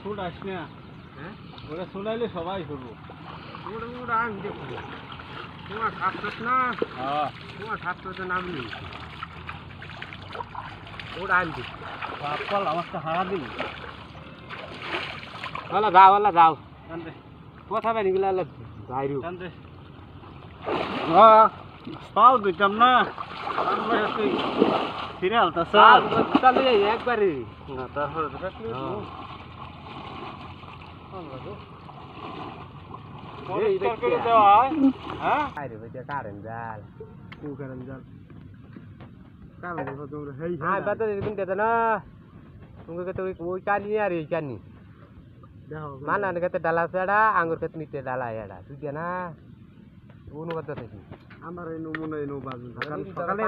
ছুটাস না, হ্যাঁ ওরা ছুটাইলে সবাই করবো। ওটা ওটা আমি দেখবো তোমার থাকতো না হ্যাঁ, তোমার থাকতো তো নাম নেই ওটা আমি দেখবো বাপ্পাল আমার তো হারা দিন। ওলা যাও জানতে কথা বাইরে গেলে বাইরে জানতে হ্যাঁ পাও দিতাম না, তুই ফিরে আলতাছ তাহলে একবারে না, তারপরে তো রাখলি পরিষ্কার করে দেওয়া হয়। হ্যাঁ বাইরে বসে কারেন্ট জাল কারণ জাল কারণ তোমরা হেই হ্যাঁ বাদ দিন দে না তুমি কত ওই কানি আর এই কানি দেখো মানা কত ডালা ছাড়া আঙ্গুর কত নিতে ডালা এড়া তুই না অনুবাদ দেখি আমার এই নমুনা এই নৌ বাজু সকালে